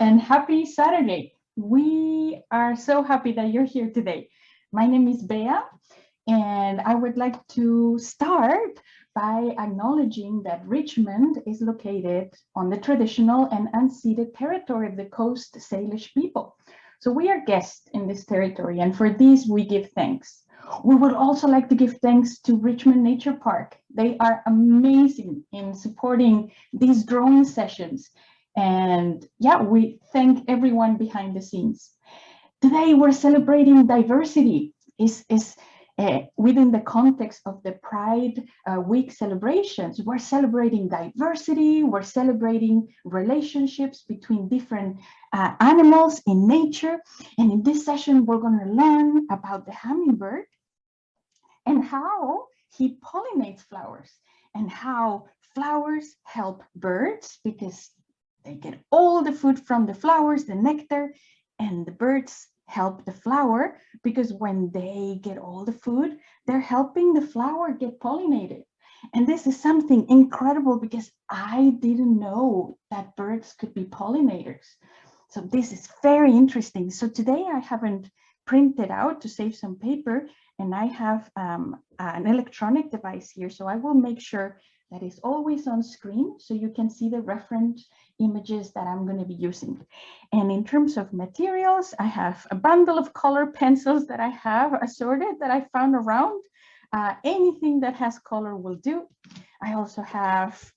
and happy Saturday. We are so happy that you're here today. My name is Bea, and I would like to start by acknowledging that Richmond is located on the traditional and unceded territory of the Coast Salish people. So we are guests in this territory, and for this we give thanks. We would also like to give thanks to Richmond Nature Park. They are amazing in supporting these drawing sessions. And yeah, we thank everyone behind the scenes. Today we're celebrating diversity. Is Within the context of the Pride Week celebrations, we're celebrating diversity, we're celebrating relationships between different animals in nature. And in this session, we're going to learn about the hummingbird and how he pollinates flowers and how flowers help birds because they get all the food from the flowers, the nectar, and the birds help the flower because when they get all the food, they're helping the flower get pollinated. And this is something incredible because I didn't know that birds could be pollinators. So this is very interesting. So today I haven't printed out to save some paper, and I have an electronic device here. So I will make sure that is always on screen so you can see the reference images that I'm going to be using. And in terms of materials, I have a bundle of color pencils that I have assorted that I found around. Anything that has color will do. I also have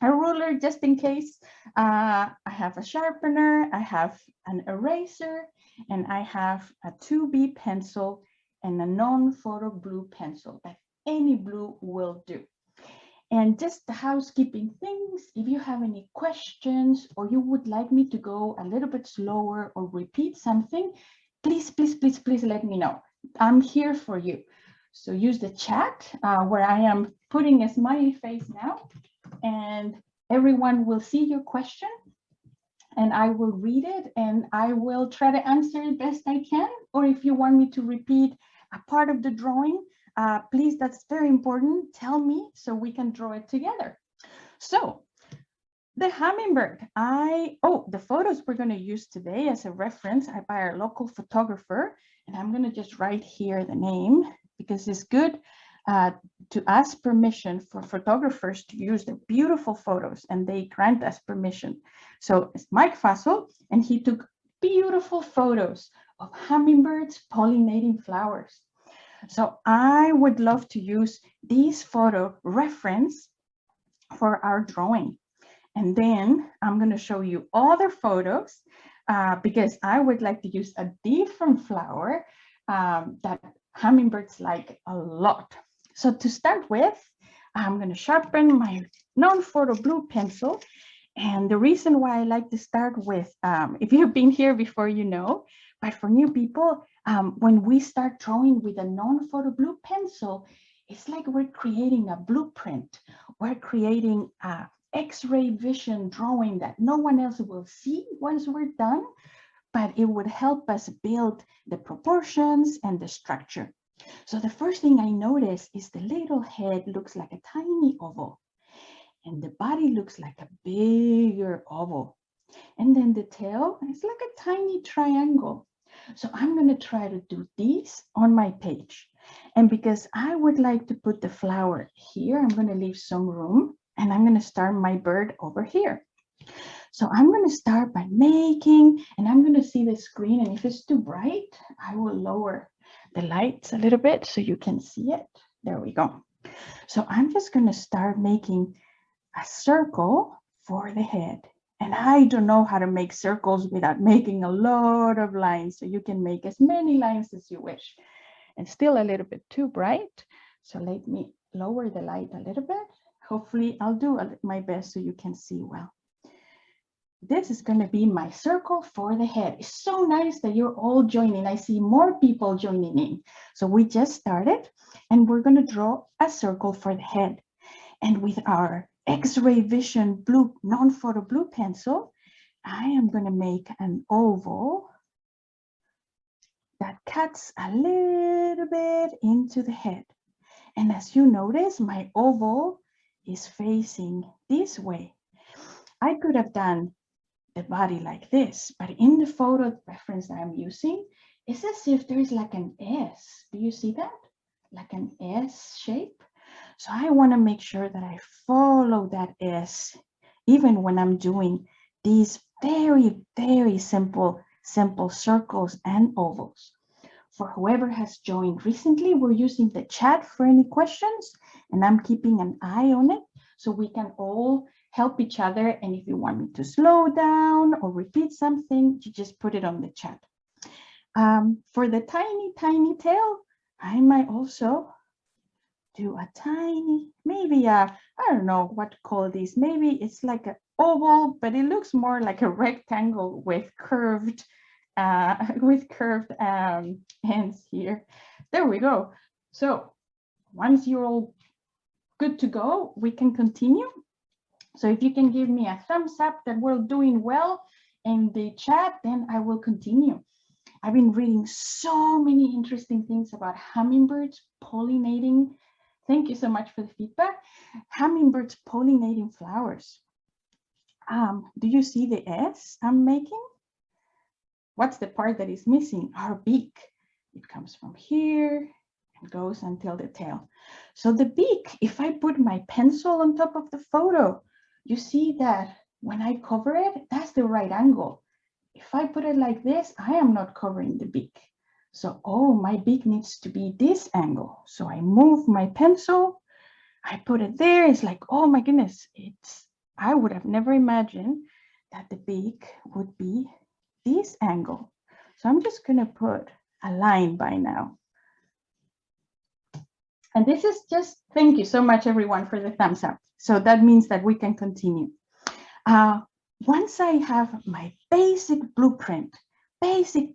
a ruler just in case. I have a sharpener, I have an eraser, and I have a 2B pencil and a non-photo blue pencil, that any blue will do. And just the housekeeping things, if you have any questions or you would like me to go a little bit slower or repeat something, please let me know. I'm here for you. So use the chat where I am putting a smiley face now, and everyone will see your question and I will read it and I will try to answer it best I can. Or if you want me to repeat a part of the drawing, please, that's very important. Tell me so we can draw it together. So the hummingbird, the photos we're going to use today as a reference are by our local photographer. And I'm going to just write here the name because it's good to ask permission for photographers to use their beautiful photos, and they grant us permission. So it's Mike Fassel, and he took beautiful photos of hummingbirds pollinating flowers. So I would love to use these photo reference for our drawing. And then I'm going to show you other photos because I would like to use a different flower that hummingbirds like a lot. So to start with, I'm going to sharpen my non-photo blue pencil. And the reason why I like to start with, if you've been here before, you know, but for new people, when we start drawing with a non-photo blue pencil, it's like we're creating a blueprint. We're creating a X-ray vision drawing that no one else will see once we're done, but it would help us build the proportions and the structure. So the first thing I notice is the little head looks like a tiny oval, and the body looks like a bigger oval. And then the tail is like a tiny triangle. So I'm going to try to do this on my page. And because I would like to put the flower here, I'm going to leave some room, and I'm going to start my bird over here. So I'm going to start by making, and I'm going to see the screen, and if it's too bright, I will lower the lights a little bit so you can see it. There we go. So I'm just going to start making a circle for the head. And I don't know how to make circles without making a lot of lines. So you can make as many lines as you wish. And still a little bit too bright. So let me lower the light a little bit. Hopefully I'll do my best so you can see well. This is going to be my circle for the head. It's so nice that you're all joining. I see more people joining in. So we just started, and we're going to draw a circle for the head. And with our X-ray vision blue, non-photo blue pencil, I am going to make an oval that cuts a little bit into the head. And as you notice, my oval is facing this way. I could have done the body like this, but in the photo reference that I'm using, it's as if there's like an S. Do you see that? Like an S shape. So I want to make sure that I follow that S, even when I'm doing these very, very simple circles and ovals. For whoever has joined recently, we're using the chat for any questions, and I'm keeping an eye on it so we can all help each other. And if you want me to slow down or repeat something, you just put it on the chat. For the tiny, tiny tail, I might also do a tiny, maybe I don't know what to call this. Maybe it's like an oval, but it looks more like a rectangle with curved ends here. There we go. So once you're all good to go, we can continue. So if you can give me a thumbs up that we're doing well in the chat, then I will continue. I've been reading so many interesting things about hummingbirds pollinating. Thank you so much for the feedback. Hummingbirds pollinating flowers. Do you see the S I'm making? What's the part that is missing? Our beak. It comes from here and goes until the tail. So the beak, if I put my pencil on top of the photo, you see that when I cover it, that's the right angle. If I put it like this, I am not covering the beak. So, oh, my beak needs to be this angle. So I move my pencil, I put it there. It's like, oh my goodness, I would have never imagined that the beak would be this angle. So I'm just gonna put a line by now. And this is just, thank you so much everyone for the thumbs up. So that means that we can continue. Once I have my basic blueprint, basic,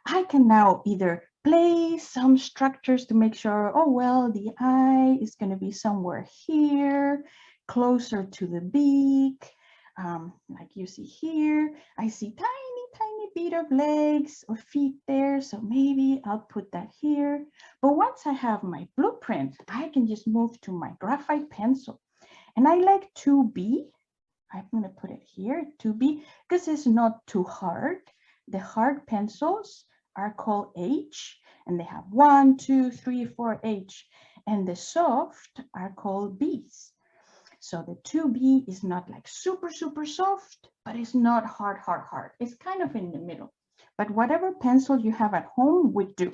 I can now either place some structures to make sure, oh, well, the eye is going to be somewhere here, closer to the beak. Like you see here, I see tiny bit of legs or feet there. So maybe I'll put that here. But once I have my blueprint, I can just move to my graphite pencil. And I like 2B. I'm going to put it here, 2B, because it's not too hard. The hard pencils are called H, and they have 1, 2, 3, 4 H. And the soft are called B's. So the 2B is not like super soft, but it's not hard. It's kind of in the middle. But whatever pencil you have at home would do.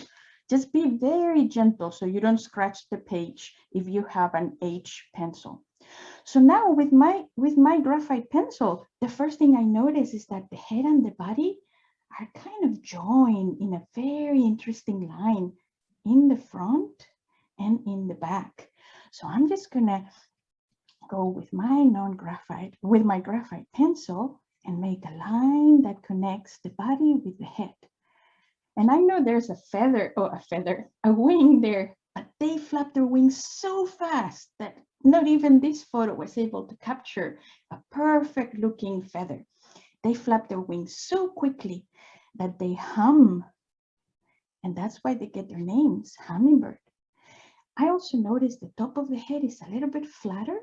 Just be very gentle so you don't scratch the page if you have an H pencil. So now with my graphite pencil, the first thing I notice is that the head and the body are kind of joined in a very interesting line in the front and in the back. So I'm just gonna go with my my graphite pencil and make a line that connects the body with the head. And I know there's a wing there, but they flap their wings so fast that not even this photo was able to capture a perfect looking feather. They flap their wings so quickly that they hum. And that's why they get their names, hummingbird. I also noticed the top of the head is a little bit flatter.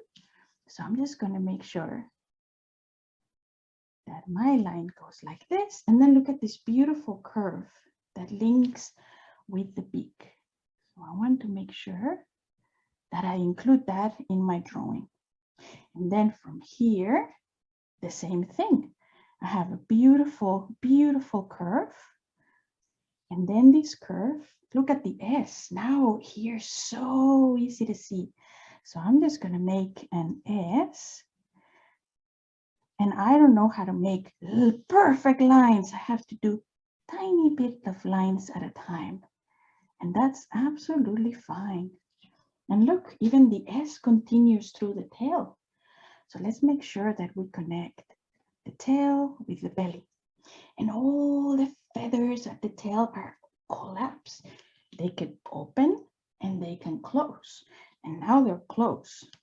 So I'm just going to make sure that my line goes like this. And then look at this beautiful curve that links with the beak. So I want to make sure that I include that in my drawing. And then from here, the same thing. I have a beautiful curve. And then this curve, look at the S. Now here, so easy to see. So I'm just going to make an S. And I don't know how to make perfect lines. I have to do tiny bit of lines at a time. And that's absolutely fine. And look, even the S continues through the tail. So let's make sure that we connect the tail with the belly. And all the feathers at the tail are collapsed. They can open and they can close. And now they're closed.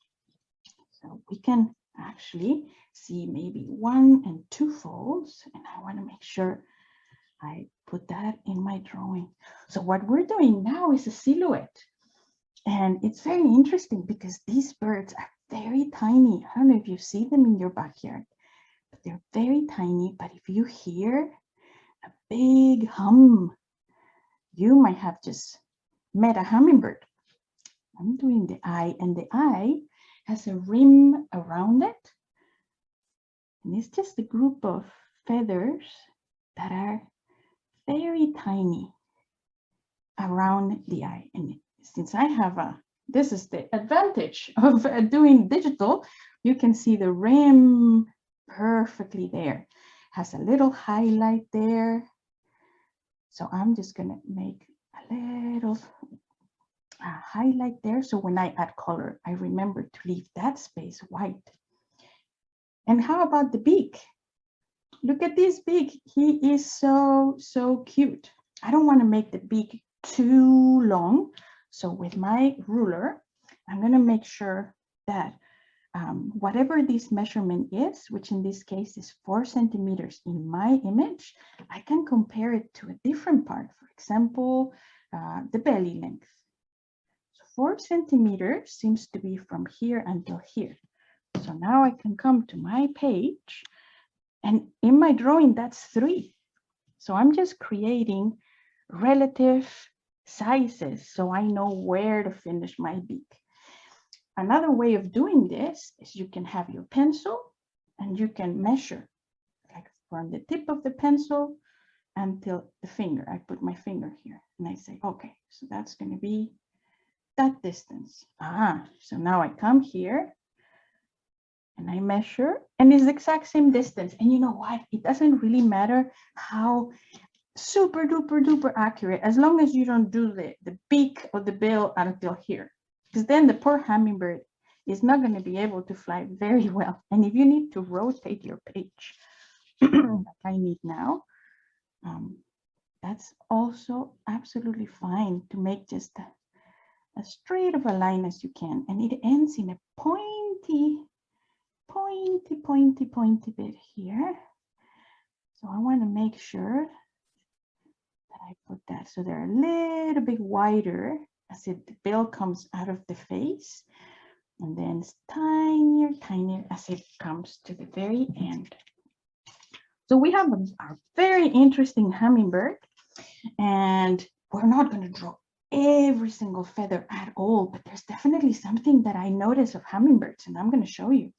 So we can actually see maybe 1 and 2 folds. And I want to make sure I put that in my drawing. So what we're doing now is a silhouette. And it's very interesting because these birds are very tiny. I don't know if you see them in your backyard, but they're very tiny, but if you hear a big hum, you might have just met a hummingbird. I'm doing the eye, and the eye has a rim around it. And it's just a group of feathers that are very tiny around the eye. And since I have this is the advantage of doing digital, you can see the rim perfectly there. Has a little highlight there. So I'm just gonna make a little highlight there. So when I add color, I remember to leave that space white. And how about the beak? Look at this beak. He is so cute. I don't want to make the beak too long. So with my ruler, I'm going to make sure that whatever this measurement is, which in this case is 4 centimeters in my image, I can compare it to a different part. For example, the belly length. So 4 centimeters seems to be from here until here. So now I can come to my page, and in my drawing, that's 3. So I'm just creating relative sizes so I know where to finish my beak. Another way of doing this is you can have your pencil and you can measure, like from the tip of the pencil until the finger. I put my finger here and I say, okay, so that's going to be that distance. So now I come here and I measure, and it's the exact same distance. And you know what? It doesn't really matter how super duper duper accurate, as long as you don't do the beak or the bill until here, because then the poor hummingbird is not going to be able to fly very well. And if you need to rotate your page like I need now, that's also absolutely fine to make just as straight of a line as you can. And it ends in a pointy bit here. So I want to make sure that I put that so they're a little bit wider as the bill comes out of the face, and then it's tinier as it comes to the very end. So we have a very interesting hummingbird, and we're not going to draw every single feather at all, but there's definitely something that I notice of hummingbirds, and I'm going to show you.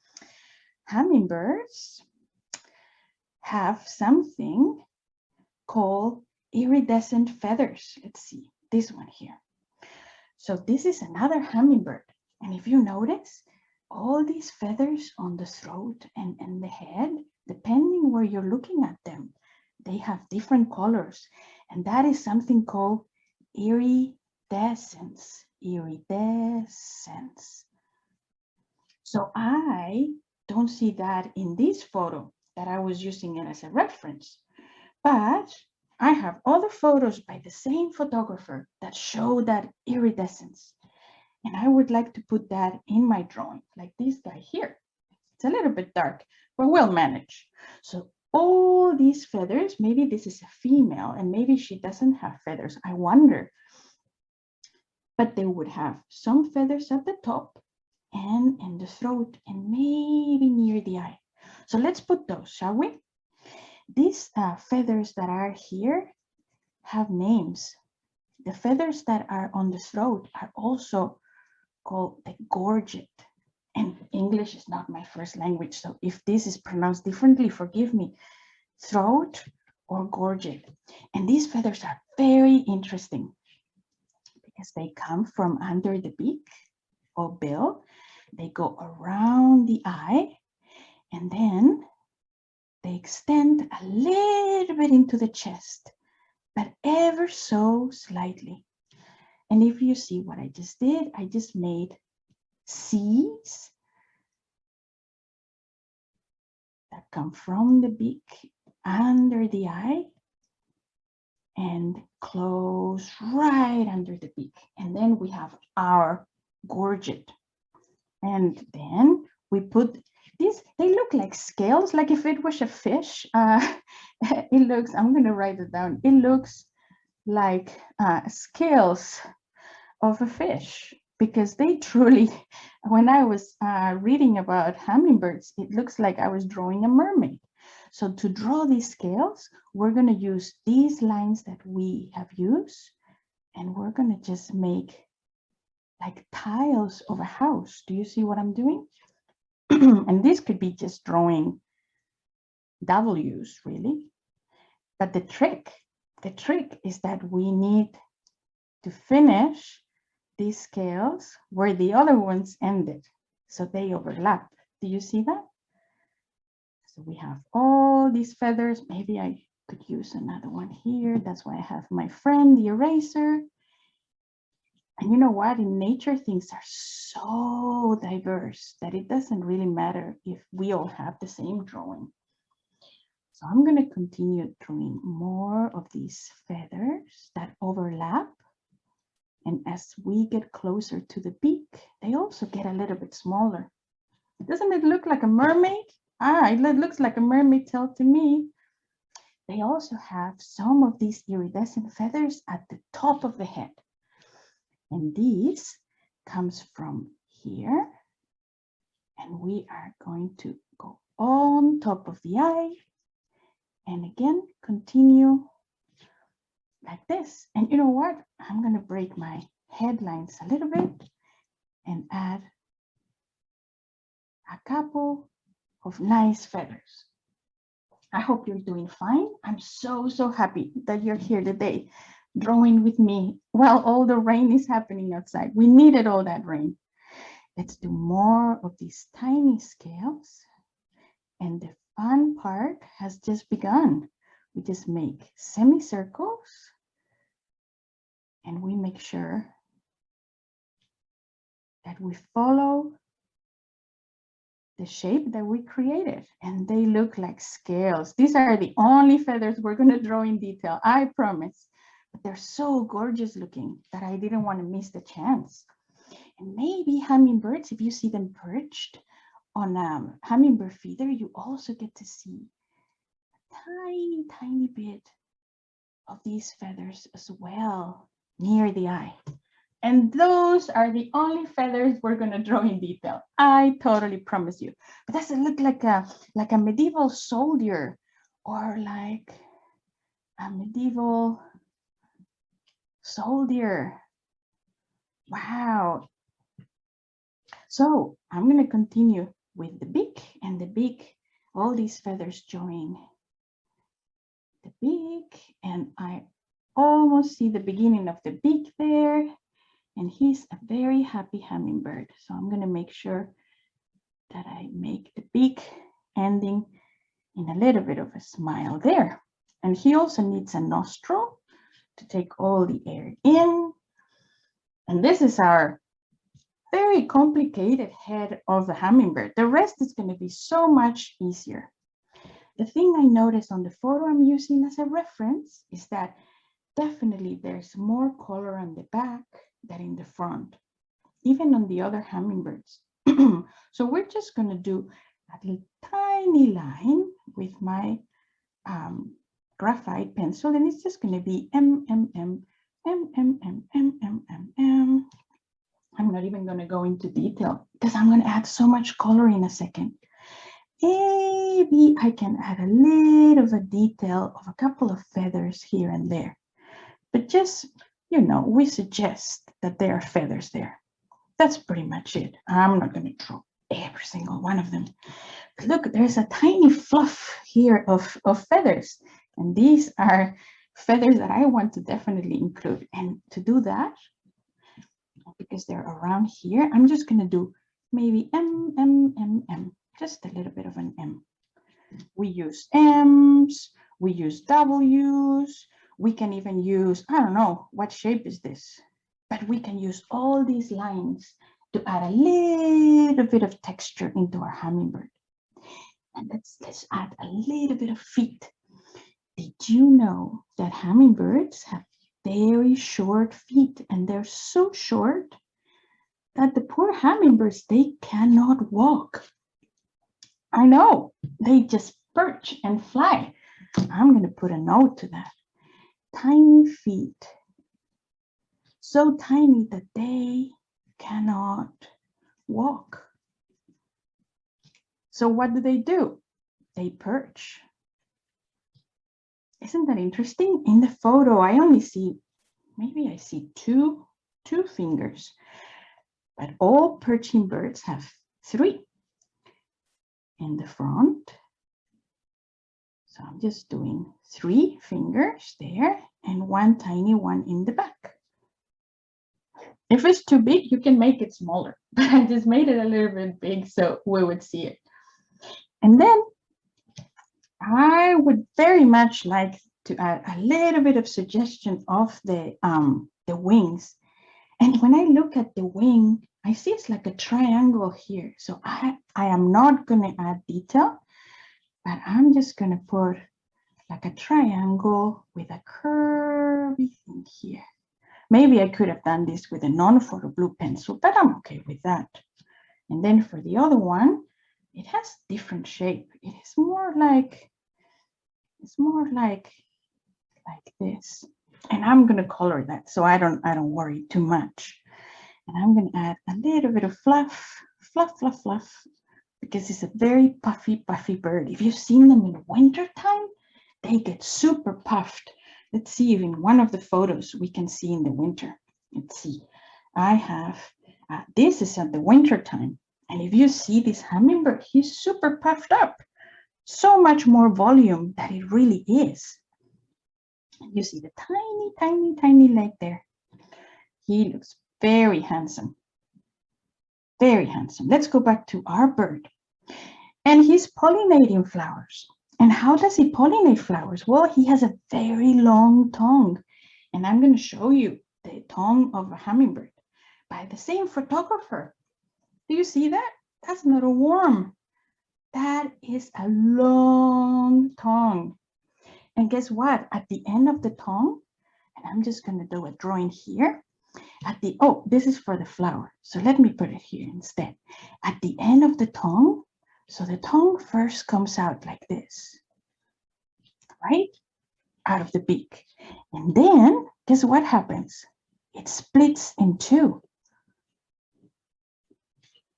Hummingbirds have something called iridescent feathers. Let's see this one here. So this is another hummingbird, and if you notice, all these feathers on the throat and the head, depending where you're looking at them, they have different colors, and that is something called iridescence. Iridescence. So I don't see that in this photo that I was using it as a reference, but I have other photos by the same photographer that show that iridescence. And I would like to put that in my drawing, like this guy here. It's a little bit dark, but we'll manage. So all these feathers, maybe this is a female and maybe she doesn't have feathers, I wonder. But they would have some feathers at the top and in the throat and maybe near the eye. So let's put those, shall we? These feathers that are here have names. The feathers that are on the throat are also called the gorget. And English is not my first language, so if this is pronounced differently, forgive me. Throat or gorget. And these feathers are very interesting because they come from under the beak or bill. They go around the eye, and then they extend a little bit into the chest, but ever so slightly. And if you see what I just did, I just made C's that come from the beak under the eye and close right under the beak. And then we have our gorget. And then we put these, they look like scales, like if it was a fish. It looks, I'm going to write it down. It looks like scales of a fish, because they truly, when I was reading about hummingbirds, it looks like I was drawing a mermaid. So to draw these scales, we're going to use these lines that we have used, and we're going to just make like tiles of a house. Do you see what I'm doing? And this could be just drawing W's, really. But the trick is that we need to finish these scales where the other ones ended, so they overlap. Do you see that? So we have all these feathers. Maybe I could use another one here. That's why I have my friend, the eraser. And you know what? In nature, things are so diverse that it doesn't really matter if we all have the same drawing. So I'm going to continue drawing more of these feathers that overlap. And as we get closer to the beak, they also get a little bit smaller. Doesn't it look like a mermaid? Ah, it looks like a mermaid tail to me. They also have some of these iridescent feathers at the top of the head. And these comes from here. And we are going to go on top of the eye. And again, continue like this. And you know what? I'm going to break my headlines a little bit and add a couple of nice feathers. I hope you're doing fine. I'm so happy that you're here today drawing with me while all the rain is happening outside. We needed all that rain. Let's do more of these tiny scales. And the fun part has just begun. We just make semicircles and we make sure that we follow the shape that we created, and they look like scales. These are the only feathers we're going to draw in detail, I promise. But they're so gorgeous looking that I didn't want to miss the chance. And maybe hummingbirds, if you see them perched on a hummingbird feeder, you also get to see a tiny bit of these feathers as well near the eye. And those are the only feathers we're going to draw in detail. I totally promise you. But does it look like a medieval soldier or like a medieval soldier? Wow. So I'm going to continue with the beak, and the beak, all these feathers join the beak, and I almost see the beginning of the beak there. And he's a very happy hummingbird. So I'm going to make sure that I make the beak ending in a little bit of a smile there. And he also needs a nostril to take all the air in. And this is our very complicated head of the hummingbird. The rest is going to be so much easier. The thing I noticed on the photo I'm using as a reference is that definitely there's more color on the back than in the front, even on the other hummingbirds. So we're just going to do a little tiny line with my graphite pencil, and it's just going to be M, M, M, M, M, M, M, M, M, M. I'm not even going to go into detail because I'm going to add so much color in a second. Maybe I can add a little of a detail of a couple of feathers here and there. But just, you know, we suggest that there are feathers there. That's pretty much it. I'm not going to draw every single one of them. But look, there's a tiny fluff here of feathers. And these are feathers that I want to definitely include. And to do that, because they're around here, I'm just going to do maybe M, M, M, M. Just a little bit of an M. We use M's, we use W's, we can even use, I don't know, what shape is this? But we can use all these lines to add a little bit of texture into our hummingbird. And let's add a little bit of feet. Did you know that hummingbirds have very short feet, and they're so short that the poor hummingbirds, they cannot walk? I know, they just perch and fly. I'm going to put a note to that. Tiny feet, so tiny that they cannot walk. So what do? they perch. Isn't that interesting? In the photo, I only see, maybe I see two fingers, but all perching birds have 3 in the front. So I'm just doing 3 fingers there and 1 tiny one in the back. If it's too big, you can make it smaller, but I just made it a little bit big so we would see it. And then I would very much like to add a little bit of suggestion of the wings. And when I look at the wing, I see it's like a triangle here. So I am not going to add detail, but I'm just going to put like a triangle with a curvy thing here. Maybe I could have done this with a non-photo blue pencil, but I'm okay with that. And then for the other one, it has different shape. It is more like, it's more like this. And I'm going to color that so I don't worry too much. And I'm going to add a little bit of fluff, because it's a very puffy bird. If you've seen them in winter time, they get super puffed. Let's see if in one of the photos we can see in the winter. Let's see. I have, this is at the winter time. And if you see this hummingbird, he's super puffed up. So much more volume than it really is. You see the tiny leg there. He looks very handsome. Very handsome. Let's go back to our bird. And he's pollinating flowers. And how does he pollinate flowers? Well, he has a very long tongue. And I'm going to show you the tongue of a hummingbird by the same photographer. Do you see that? That's not a worm. That is a long tongue. And guess what? At the end of the tongue, and I'm just going to do a drawing here. At the, oh, this is for the flower. So let me put it here instead. At the end of the tongue, so the tongue first comes out like this, right? Out of the beak. And then, guess what happens? It splits in 2.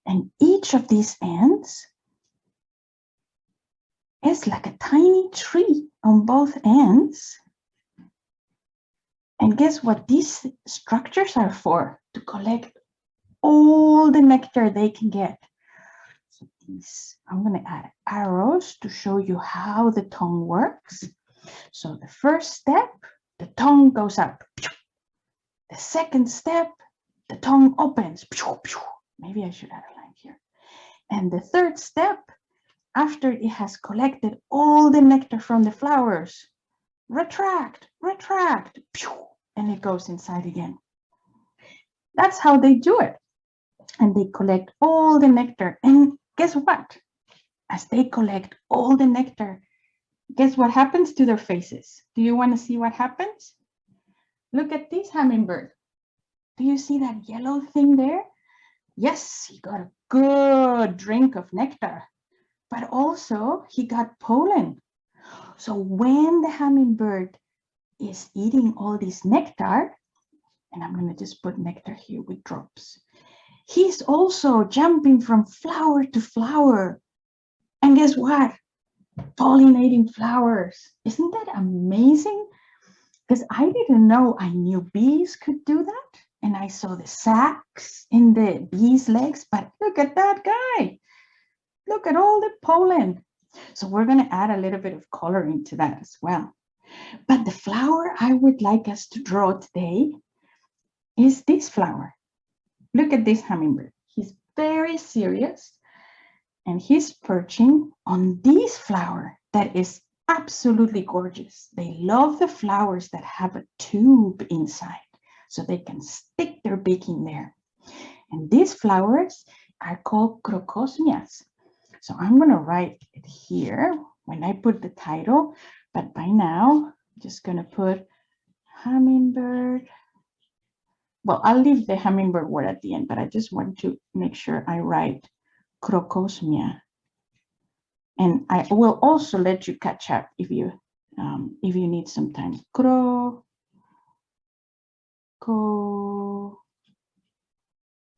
And each of these ends is like a tiny tree on both ends. And guess what these structures are for? To collect all the nectar they can get. So these, I'm going to add arrows to show you how the tongue works. So the first step, the tongue goes up. The second step, the tongue opens. Maybe I should add a line here. And the third step, after it has collected all the nectar from the flowers, retract, and it goes inside again. That's how they do it. And they collect all the nectar. And guess what? As they collect all the nectar, guess what happens to their faces? Do you want to see what happens? Look at this hummingbird. Do you see that yellow thing there? Yes, he got a good drink of nectar, but also he got pollen. So when the hummingbird is eating all this nectar, and I'm going to just put nectar here with drops, he's also jumping from flower to flower. And guess what? Pollinating flowers. Isn't that amazing? Because I didn't know, I knew bees could do that. And I saw the sacs in the bees' legs, but look at that guy. Look at all the pollen. So we're going to add a little bit of coloring to that as well. But the flower I would like us to draw today is this flower. Look at this hummingbird. He's very serious and he's perching on this flower that is absolutely gorgeous. They love the flowers that have a tube inside so they can stick their beak in there. And these flowers are called crocosmias. So I'm going to write it here when I put the title, but by now I'm just going to put hummingbird. Well, I'll leave the hummingbird word at the end, but I just want to make sure I write crocosmia. And I will also let you catch up if you need some time.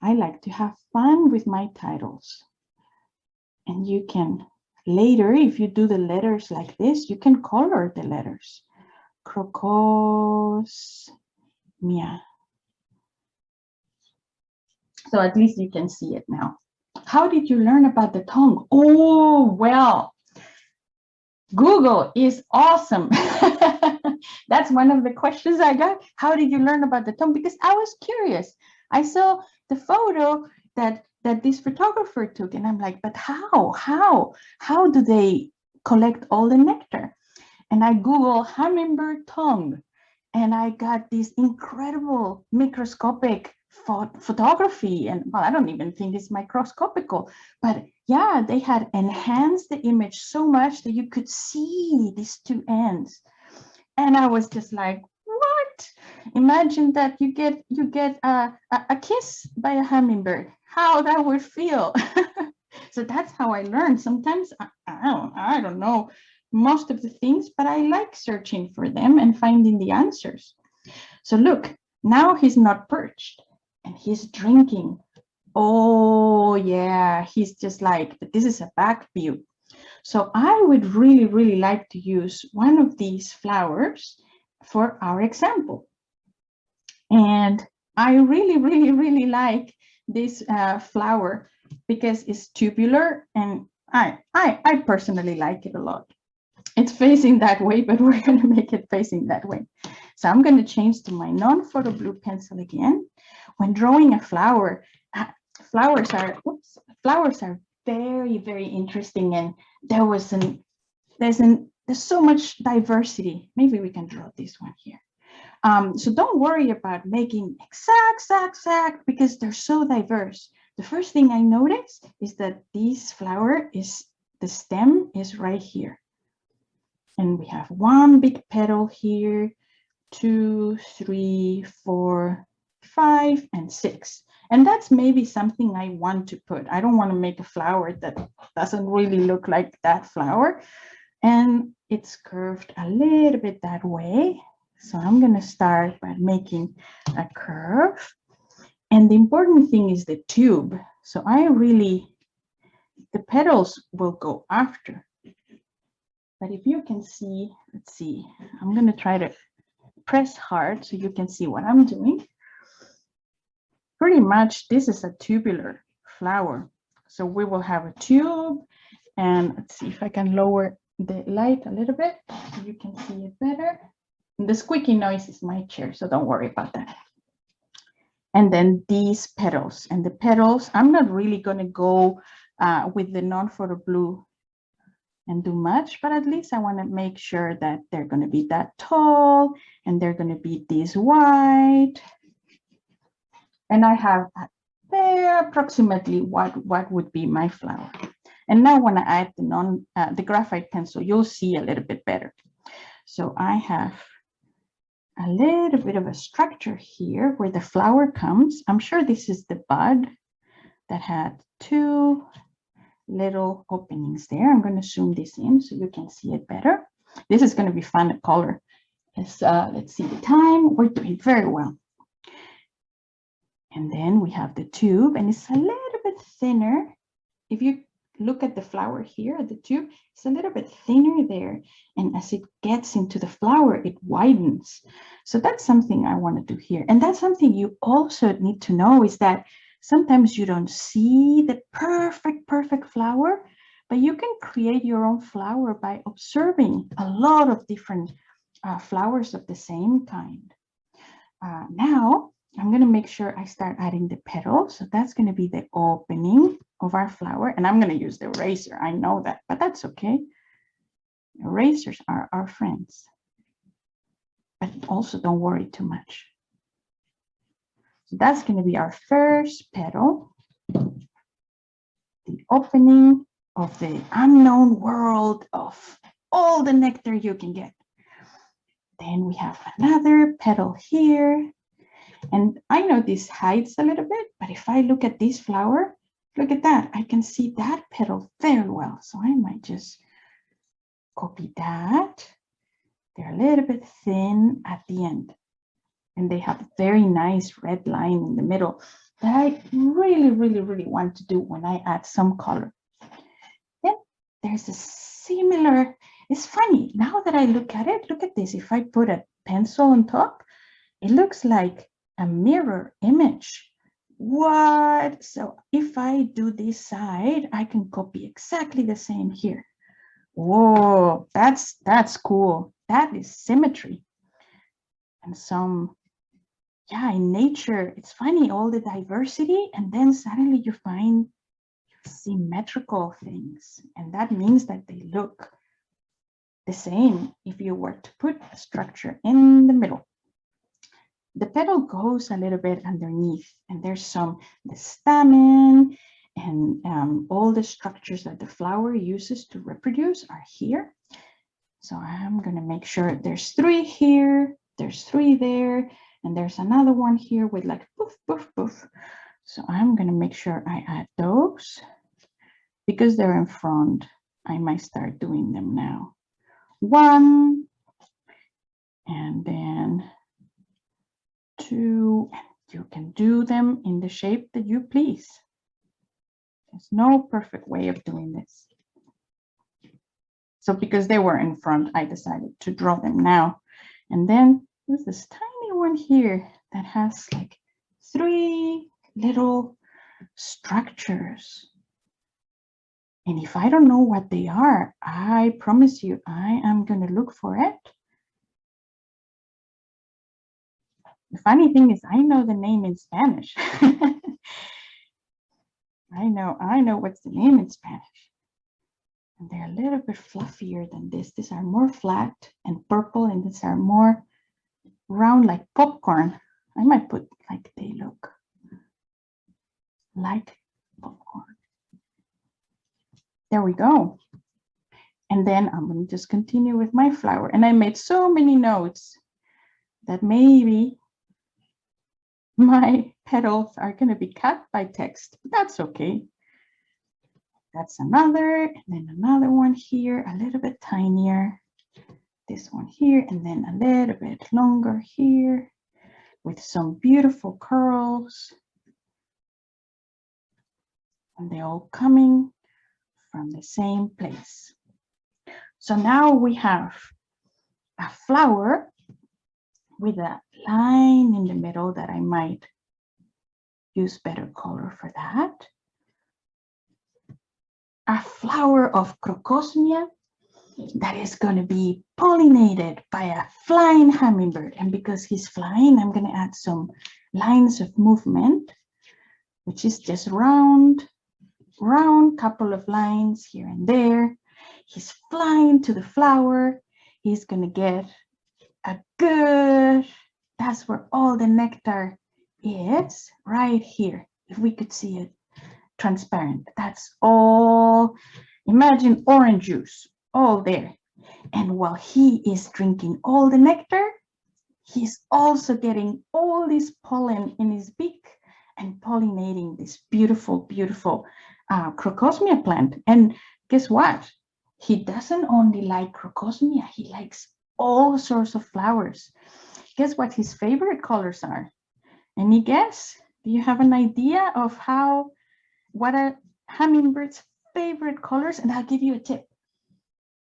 I like to have fun with my titles. And you can Later, if you do the letters like this, you can color the letters. Crocosmia. So at least you can see it now. How did you learn about the tongue? Oh, well, Google is awesome. That's one of the questions I got. How did you learn about the tongue? Because I was curious. I saw the photo that this photographer took, and I'm like, but how do they collect all the nectar? And I Google hummingbird tongue, and I got this incredible microscopic photography. And well, I don't even think it's microscopical, but yeah, they had enhanced the image so much that you could see these two ends. And I was just like, what? Imagine that you get a kiss by a hummingbird, how that would feel. So that's how I learned. Sometimes I don't know most of the things, but I like searching for them and finding the answers. So look, now he's not perched and he's drinking. Oh yeah, he's just like, this is a back view. So I would really, really like to use one of these flowers for our example. And I really, really, really like this flower because it's tubular, and I personally like it a lot. It's facing that way, but we're going to make it facing that way. So I'm going to change to my non-photo blue pencil again. When drawing a flower, flowers are very, very interesting, and there's so much diversity. Maybe we can draw this one here. So don't worry about making exact because they're so diverse. The first thing I noticed is that this flower the stem is right here. And we have one big petal here, 2, 3, 4, 5, and 6. And that's maybe something I want to put. I don't want to make a flower that doesn't really look like that flower. And it's curved a little bit that way. So I'm going to start by making a curve. And the important thing is the tube. So the petals will go after. But if you can see, let's see, I'm going to try to press hard so you can see what I'm doing. Pretty much this is a tubular flower. So we will have a tube, and let's see if I can lower the light a little bit so you can see it better. And the squeaky noise is my chair, so don't worry about that. And then these petals, and the petals, I'm not really going to go with the non-photo blue and do much, but at least I want to make sure that they're going to be that tall, and they're going to be this wide. And I have there approximately what would be my flower. And now when I add the graphite pencil, you'll see a little bit better. So I have a little bit of a structure here where the flower comes. I'm sure this is the bud that had 2 little openings there. I'm going to zoom this in so you can see it better. This is going to be fun to color. Let's see the time. We're doing very well. And then we have the tube, and it's a little bit thinner. If you look at the flower here at the tube, it's a little bit thinner there. And as it gets into the flower, it widens. So that's something I want to do here. And that's something you also need to know, is that sometimes you don't see the perfect flower, but you can create your own flower by observing a lot of different flowers of the same kind. Now, I'm going to make sure I start adding the petals. So that's going to be the opening of our flower. And I'm going to use the eraser. I know that, but that's okay. Erasers are our friends. But also don't worry too much. So that's going to be our first petal. The opening of the unknown world of all the nectar you can get. Then we have another petal here. And I know this hides a little bit, but if I look at this flower, look at that. I can see that petal very well. So I might just copy that. They're a little bit thin at the end. And they have a very nice red line in the middle that I really want to do when I add some color. Then there's a similar, it's funny. Now that I look at it, look at this. If I put a pencil on top, it looks like a mirror image. What? So if I do this side, I can copy exactly the same here. Whoa, that's cool. That is symmetry. And some, yeah, in nature, it's funny, all the diversity, and then suddenly you find symmetrical things. And that means that they look the same if you were to put a structure in the middle. The petal goes a little bit underneath, and there's some, the stamen, and all the structures that the flower uses to reproduce are here. So I'm going to make sure there's 3 here, there's 3 there, and there's another one here with like poof, poof, poof. So I'm going to make sure I add those. Because they're in front, I might start doing them now. 1, and then 2, and you can do them in the shape that you please. There's no perfect way of doing this. So because they were in front, I decided to draw them now. And then there's this tiny one here that has like 3 little structures. And if I don't know what they are, I promise you, I am going to look for it. The funny thing is, I know the name in Spanish. I know what's the name in Spanish. And they're a little bit fluffier than this. These are more flat and purple, and these are more round like popcorn. I might put like they look like popcorn. There we go. And then I'm going to just continue with my flower. And I made so many notes that maybe my petals are going to be cut by text. But that's okay. That's another, and then another one here, a little bit tinier. This one here, and then a little bit longer here with some beautiful curls. And they're all coming from the same place. So now we have a flower with a line in the middle that I might use better color for that. A flower of crocosmia that is going to be pollinated by a flying hummingbird. And because he's flying, I'm going to add some lines of movement, which is just round couple of lines here and there. He's flying to the flower. He's going to get a good, that's where all the nectar is, right here. If we could see it transparent, that's all. Imagine orange juice, all there. And while he is drinking all the nectar, he's also getting all this pollen in his beak and pollinating this beautiful, beautiful crocosmia plant. And guess what? He doesn't only like crocosmia, he likes all sorts of flowers. Guess what his favorite colors are? Any guess? Do you have an idea of what are hummingbird's favorite colors? And I'll give you a tip.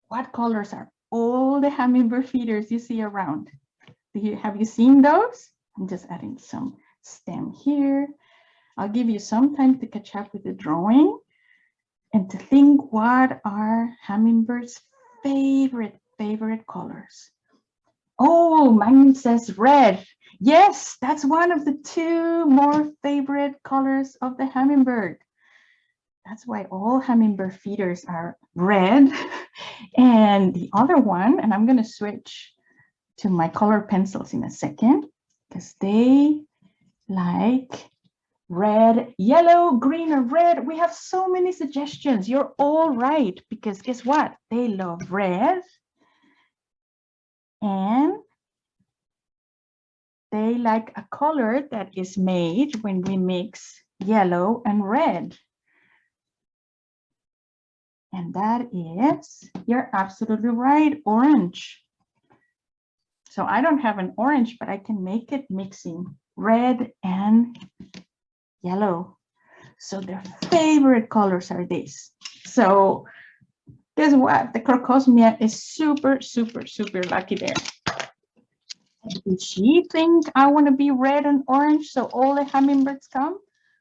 What colors are all the hummingbird feeders you see around? Have you seen those? I'm just adding some stem here. I'll give you some time to catch up with the drawing and to think, what are hummingbirds' favorite colors? Oh, mine says red. Yes, that's one of the 2 more favorite colors of the hummingbird. That's why all hummingbird feeders are red. And the other one, and I'm going to switch to my color pencils in a second, because they like red, yellow, green, or red. We have so many suggestions. You're all right, because guess what? They love red. And they like a color that is made when we mix yellow and red. And that is, you're absolutely right, orange. So I don't have an orange, but I can make it mixing red and yellow. So their favorite colors are these. So Guess what? The crocosmia is super, super, super lucky there. Did she think I want to be red and orange so all the hummingbirds come?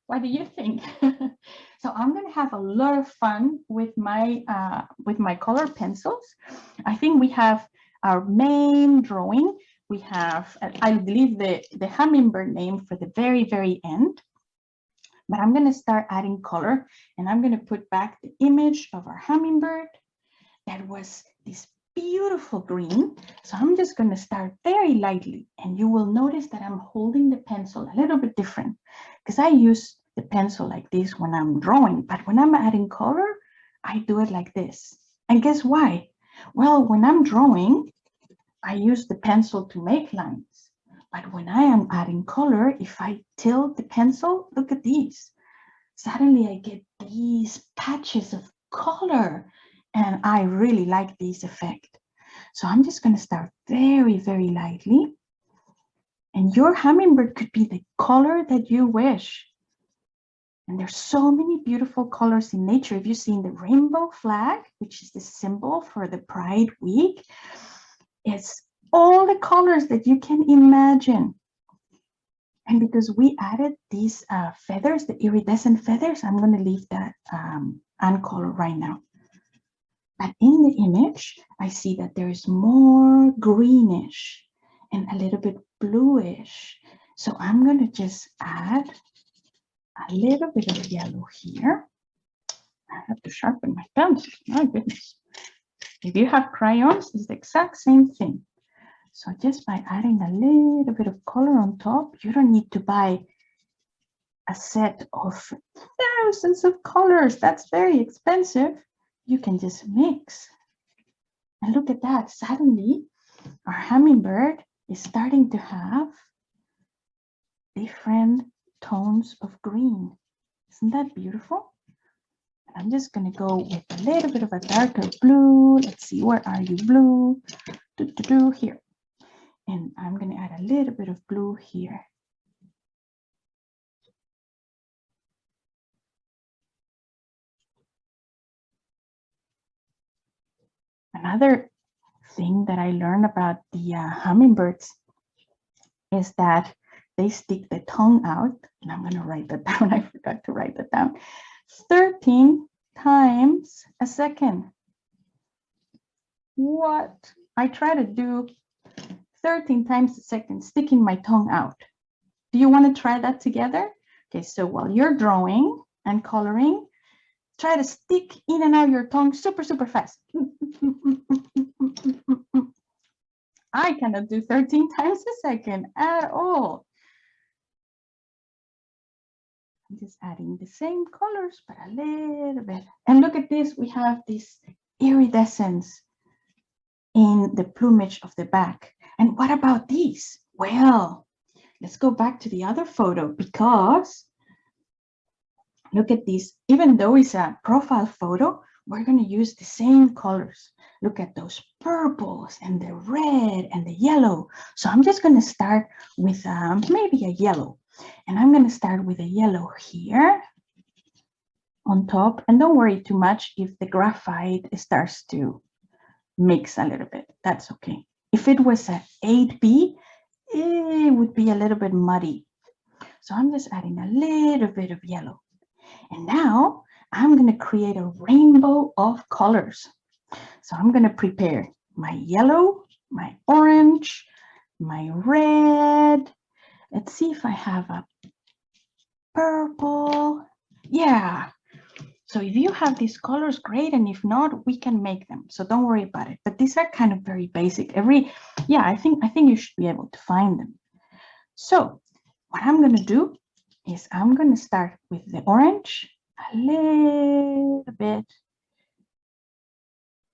What do you think? So I'm going to have a lot of fun with my color pencils. I think we have our main drawing. We have, I believe, the hummingbird name for the very, very end. But I'm going to start adding color, and I'm going to put back the image of our hummingbird that was this beautiful green. So I'm just going to start very lightly, and you will notice that I'm holding the pencil a little bit different because I use the pencil like this when I'm drawing, but when I'm adding color, I do it like this. And guess why? Well, when I'm drawing, I use the pencil to make lines. But when I am adding color, if I tilt the pencil, look at these. Suddenly I get these patches of color, and I really like this effect. So I'm just going to start very, very lightly. And your hummingbird could be the color that you wish. And there's so many beautiful colors in nature. If you've seen the rainbow flag, which is the symbol for the Pride Week, it's all the colors that you can imagine. And because we added these feathers, the iridescent feathers, I'm going to leave that uncolor right now. But in the image, I see that there is more greenish and a little bit bluish. So I'm going to just add a little bit of yellow here. I have to sharpen my pencil. My goodness. If you have crayons, it's the exact same thing. So just by adding a little bit of color on top, you don't need to buy a set of thousands of colors. That's very expensive. You can just mix. And look at that. Suddenly, our hummingbird is starting to have different tones of green. Isn't that beautiful? And I'm just going to go with a little bit of a darker blue. Let's see, where are you, blue? Here. And I'm going to add a little bit of blue here. Another thing that I learned about the hummingbirds is that they stick the tongue out. And I'm going to write that down. I forgot to write that down. 13 times a second. What? I try to do 13 times a second, sticking my tongue out. Do you want to try that together? Okay, so while you're drawing and coloring, try to stick in and out your tongue super, super fast. I cannot do 13 times a second at all. I'm just adding the same colors, but a little bit. And look at this, we have this iridescence in the plumage of the back. And what about these? Well, let's go back to the other photo, because look at this. Even though it's a profile photo, we're going to use the same colors. Look at those purples and the red and the yellow. So I'm just going to start with maybe a yellow. And I'm going to start with a yellow here on top. And don't worry too much if the graphite starts to mix a little bit. That's okay. If it was a 8B, it would be a little bit muddy. So I'm just adding a little bit of yellow. And now I'm going to create a rainbow of colors. So I'm going to prepare my yellow, my orange, my red. Let's see if I have a purple. Yeah. So if you have these colors, great. And if not, we can make them. So don't worry about it. But these are kind of very basic. I think you should be able to find them. So what I'm going to do is I'm going to start with the orange, a little bit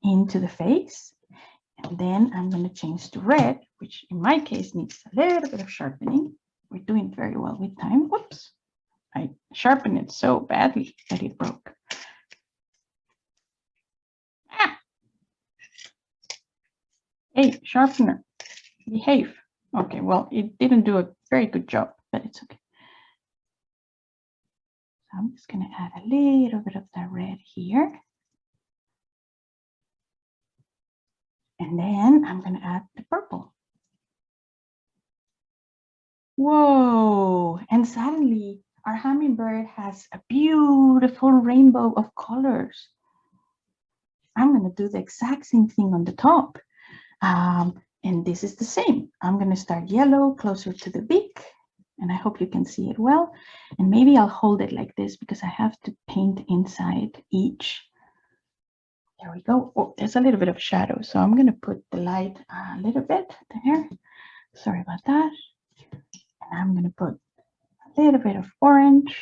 into the face. And then I'm going to change to red, which in my case needs a little bit of sharpening. We're doing very well with time. Whoops. I sharpened it so badly that it broke. Ah. Hey, sharpener, behave. Okay, well, it didn't do a very good job, but it's okay. So I'm just going to add a little bit of the red here. And then I'm going to add the purple. Whoa, and suddenly our hummingbird has a beautiful rainbow of colors. I'm going to do the exact same thing on the top. And this is the same. I'm going to start yellow closer to the beak, and I hope you can see it well. And maybe I'll hold it like this because I have to paint inside each. There we go. Oh, there's a little bit of shadow, so I'm going to put the light a little bit there. Sorry about that. And I'm going to put a little bit of orange.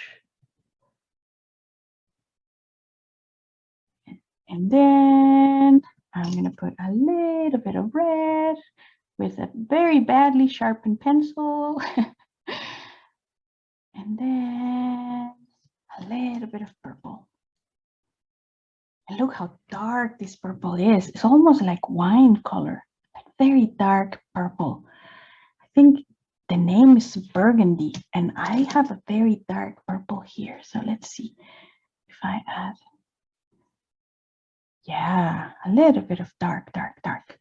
And then I'm going to put a little bit of red with a very badly sharpened pencil. And then a little bit of purple. And look how dark this purple is. It's almost like wine color, like very dark purple. I think the name is burgundy, and I have a very dark purple here. So let's see if I add, yeah, a little bit of dark, dark, dark.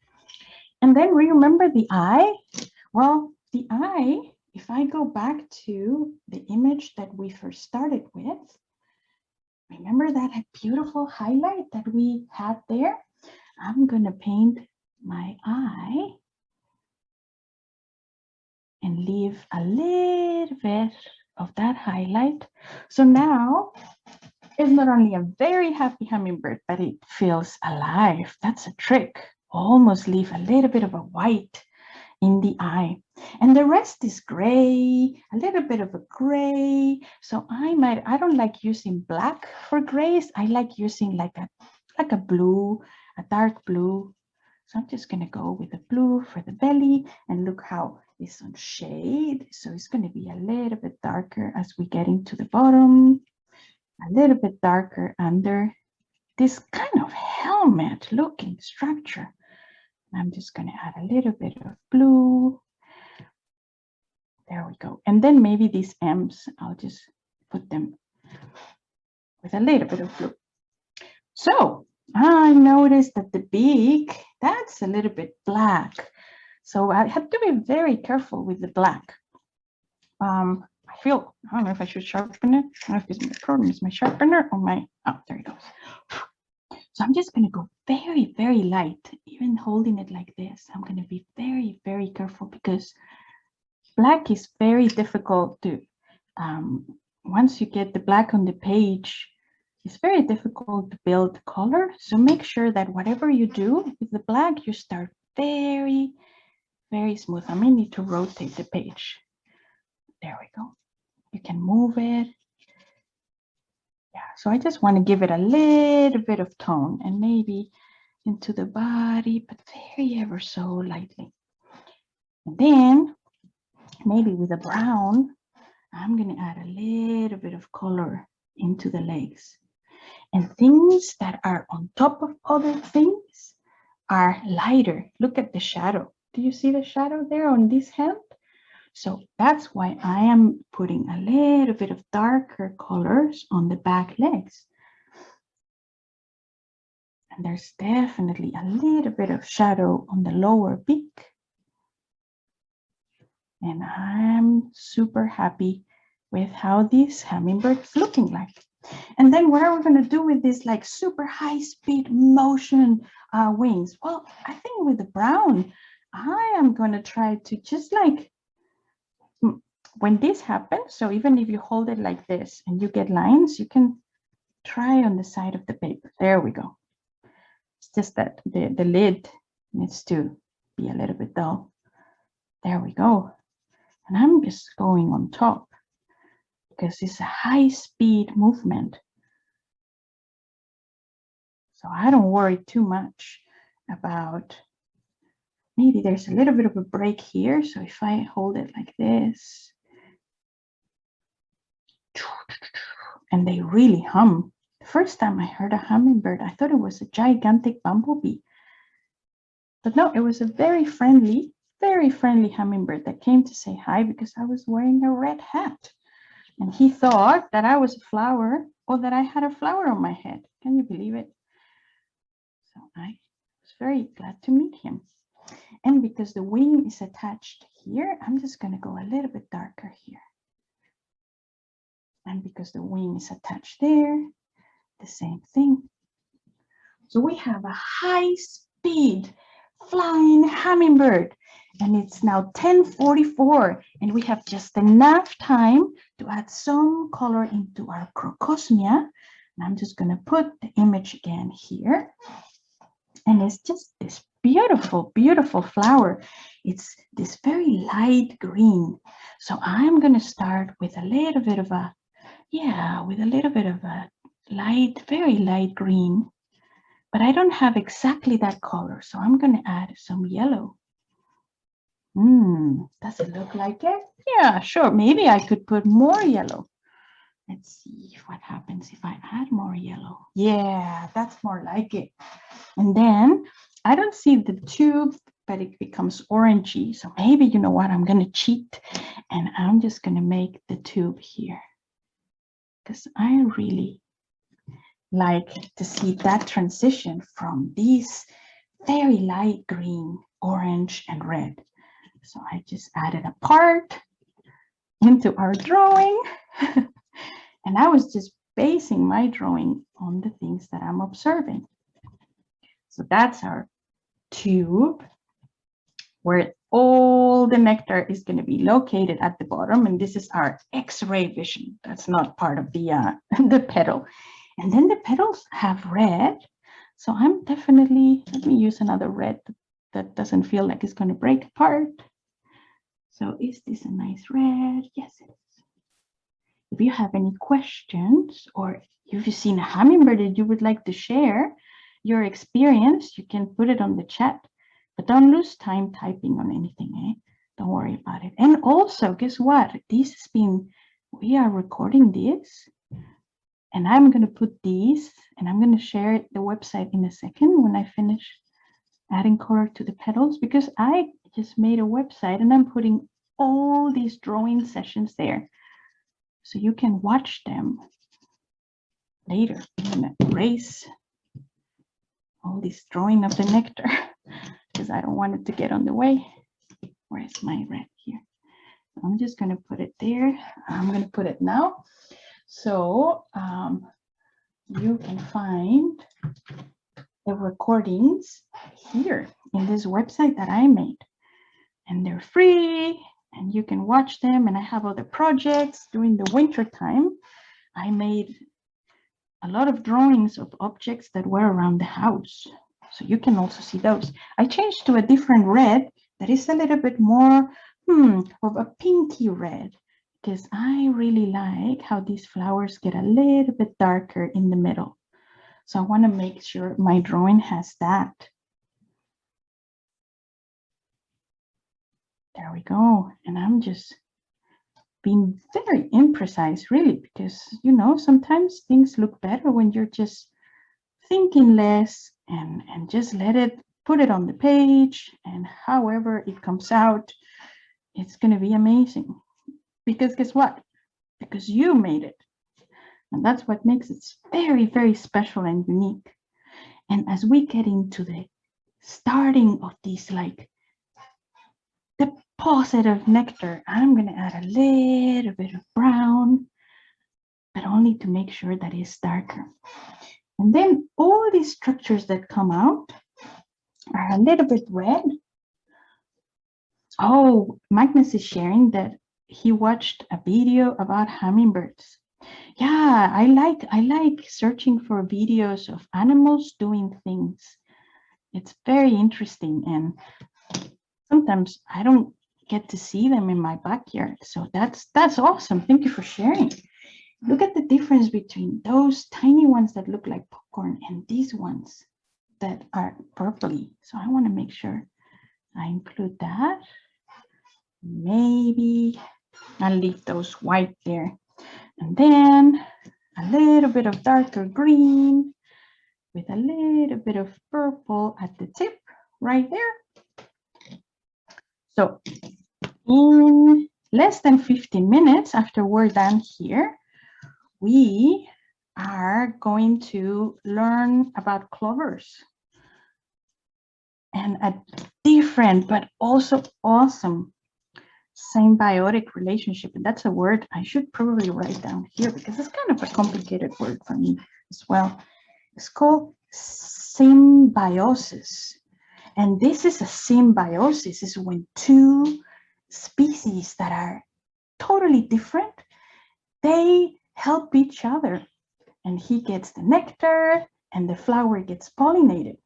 And then remember the eye? Well, the eye, if I go back to the image that we first started with, remember that beautiful highlight that we had there? I'm going to paint my eye and leave a little bit of that highlight. So now it's not only a very happy hummingbird, but it feels alive. That's a trick. Almost leave a little bit of a white in the eye. And the rest is gray, a little bit of a gray. So I don't like using black for grays. I like using like a blue, a dark blue. So I'm just gonna go with the blue for the belly, and look how it's on shade. So it's gonna be a little bit darker as we get into the bottom, a little bit darker under this kind of helmet looking structure. I'm just going to add a little bit of blue. There we go. And then maybe these M's, I'll just put them with a little bit of blue. So I noticed that the beak, that's a little bit black. So I have to be very careful with the black. I don't know if I should sharpen it. I don't know if it's my problem, is my sharpener or my, oh, there it goes. So I'm just going to go very, very light, even holding it like this. I'm going to be very, very careful because black is very difficult to, once you get the black on the page, it's very difficult to build color. So make sure that whatever you do with the black, you start very, very smooth. I may need to rotate the page. There we go. You can move it. Yeah, so I just want to give it a little bit of tone, and maybe into the body, but very ever so lightly. And then maybe with a brown, I'm going to add a little bit of color into the legs. And things that are on top of other things are lighter. Look at the shadow. Do you see the shadow there on this hand? So that's why I am putting a little bit of darker colors on the back legs. And there's definitely a little bit of shadow on the lower beak. And I'm super happy with how this hummingbird is looking like. And then what are we going to do with this like super high speed motion wings? Well, I think with the brown, I am going to try to just like, when this happens, so even if you hold it like this and you get lines, you can try on the side of the paper. There we go. It's just that the lid needs to be a little bit dull. There we go. And I'm just going on top because it's a high speed movement. So I don't worry too much about, maybe there's a little bit of a break here. So if I hold it like this, and they really hum. The first time I heard a hummingbird, I thought it was a gigantic bumblebee. But no, it was a very friendly hummingbird that came to say hi because I was wearing a red hat. And he thought that I was a flower, or that I had a flower on my head. Can you believe it? So I was very glad to meet him. And because the wing is attached here, I'm just going to go a little bit darker here. And because the wing is attached there, the same thing. So we have a high-speed flying hummingbird, and it's now 10:44, and we have just enough time to add some color into our crocosmia. And I'm just going to put the image again here, and it's just this beautiful, beautiful flower. It's this very light green. So I'm going to start with a little bit of a, light, very light green. But I don't have exactly that color, so I'm going to add some yellow. Does it look like it? Yeah, sure. Maybe I could put more yellow. Let's see what happens if I add more yellow. Yeah, that's more like it. And then I don't see the tube, but it becomes orangey. So maybe, you know what, I'm going to cheat, and I'm just going to make the tube here, because I really like to see that transition from these very light green, orange, and red. So I just added a part into our drawing. And I was just basing my drawing on the things that I'm observing. So that's our tube, where all the nectar is going to be located at the bottom. And this is our X-ray vision. That's not part of the, the petal. And then the petals have red. So I'm definitely, let me use another red that doesn't feel like it's going to break apart. So is this a nice red? Yes, it is. If you have any questions, or if you've seen a hummingbird that you would like to share your experience, you can put it on the chat. But don't lose time typing on anything, eh? Don't worry about it. And also, guess what? We are recording this. And I'm going to put these, and I'm going to share the website in a second when I finish adding color to the petals, because I just made a website and I'm putting all these drawing sessions there. So you can watch them later. I'm going to erase all this drawing of the nectar because I don't want it to get on the way. Where's my red here? I'm just going to put it there. I'm going to put it now. So you can find the recordings here in this website that I made, and they're free and you can watch them. And I have other projects during the winter time. I made a lot of drawings of objects that were around the house, so you can also see those. I changed to a different red that is a little bit more of a pinky red, because I really like how these flowers get a little bit darker in the middle. So I want to make sure my drawing has that. There we go. And I'm just being very imprecise, really, because, you know, sometimes things look better when you're just thinking less and just put it on the page, and however it comes out, it's going to be amazing. Because guess what? Because you made it. And that's what makes it very, very special and unique. And as we get into the starting of these, like, deposit of nectar, I'm going to add a little bit of brown, but only to make sure that it's darker. And then all these structures that come out are a little bit red. Oh, Magnus is sharing that he watched a video about hummingbirds. Yeah, I like searching for videos of animals doing things. It's very interesting, and sometimes I don't get to see them in my backyard. So that's awesome. Thank you for sharing. Look at the difference between those tiny ones that look like popcorn and these ones that are purpley. So I want to make sure I include that. Maybe I'll leave those white there. And then a little bit of darker green with a little bit of purple at the tip right there. So in less than 15 minutes after we're done here, we are going to learn about clovers. and a different but also awesome symbiotic relationship. And that's a word I should probably write down here because it's kind of a complicated word for me as well. It's called symbiosis. And this is a symbiosis, is when two species that are totally different, they help each other. And he gets the nectar and the flower gets pollinated.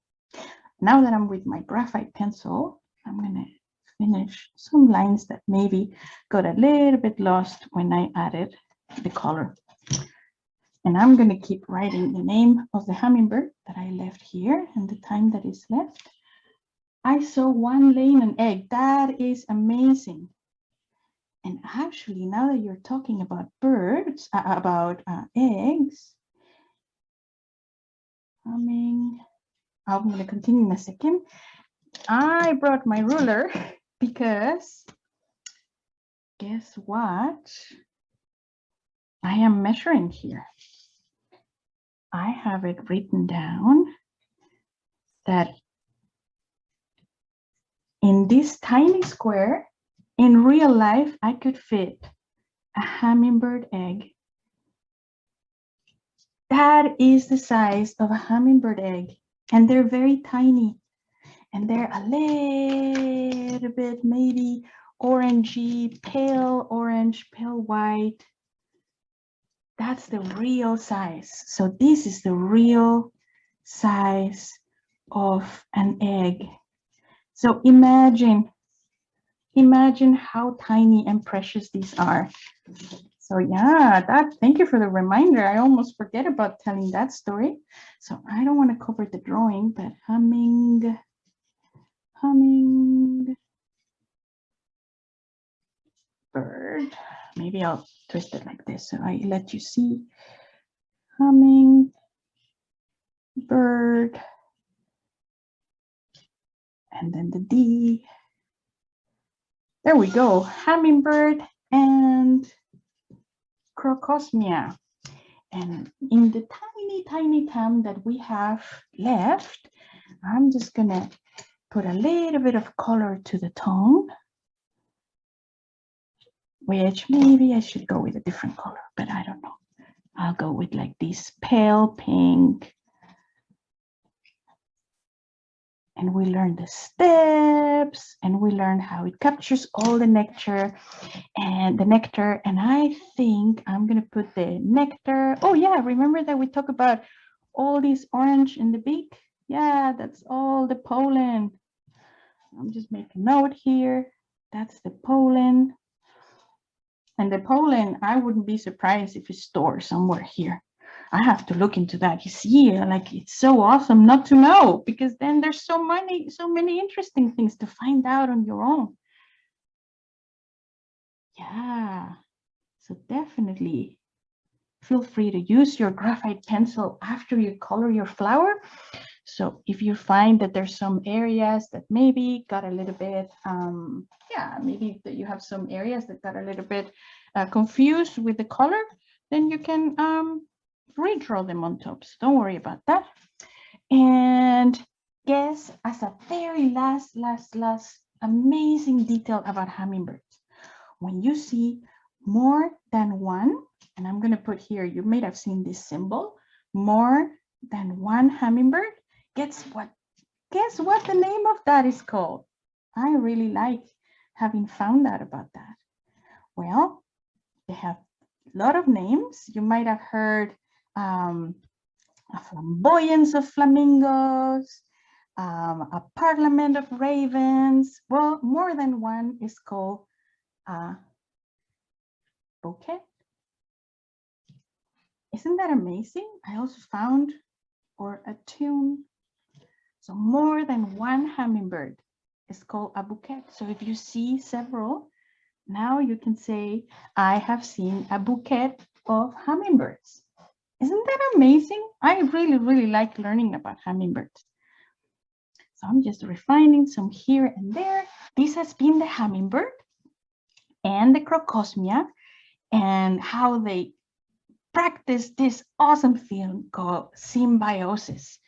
Now that I'm with my graphite pencil, I'm going to finish some lines that maybe got a little bit lost when I added the color. And I'm going to keep writing the name of the hummingbird that I left here and the time that is left. I saw one laying an egg. That is amazing. And actually, now that you're talking about birds, eggs, I'm going to continue in a second. I brought my ruler because guess what? I am measuring here. I have it written down that in this tiny square, in real life, I could fit a hummingbird egg. That is the size of a hummingbird egg, and they're very tiny, and they're a little bit maybe orangey, pale orange, pale white. That's the real size. So this is the real size of an egg. So imagine how tiny and precious these are. So yeah, thank you for the reminder. I almost forget about telling that story. So I don't want to cover the drawing, but hummingbird. Maybe I'll twist it like this so I let you see. Hummingbird. And then the D. There we go. Hummingbird and Crocosmia. And in the tiny time that we have left, I'm just gonna put a little bit of color to the tongue, which maybe I should go with a different color, but I don't know. I'll go with like this pale pink. And we learn the steps, and we learn how it captures all the nectar. And I think I'm gonna put the nectar. Oh yeah, remember that we talked about all this orange in the beak? Yeah, that's all the pollen. I'm just making a note here. That's the pollen. And the pollen, I wouldn't be surprised if it's stored somewhere here. I have to look into that. You see, like it's so awesome not to know, because then there's so many interesting things to find out on your own. Yeah, so definitely feel free to use your graphite pencil after you color your flower. So if you find that there's some areas that maybe got a little bit, maybe that you have some areas that got a little bit confused with the color, then you can redraw them on top. So don't worry about that. And guess, as a very last amazing detail about hummingbirds, when you see more than one, and I'm going to put here, you may have seen this symbol, more than one hummingbird, guess what the name of that is called? I really like having found out about that. Well, they have a lot of names. You might have heard a flamboyance of flamingos, a parliament of ravens. Well, more than one is called a bouquet. Isn't that amazing? I also found, or a tune. So more than one hummingbird is called a bouquet. So if you see several, now you can say, I have seen a bouquet of hummingbirds. Isn't that amazing? I really like learning about hummingbirds. So I'm just refining some here and there. This has been the hummingbird and the crocosmia and how they practice this awesome thing called symbiosis.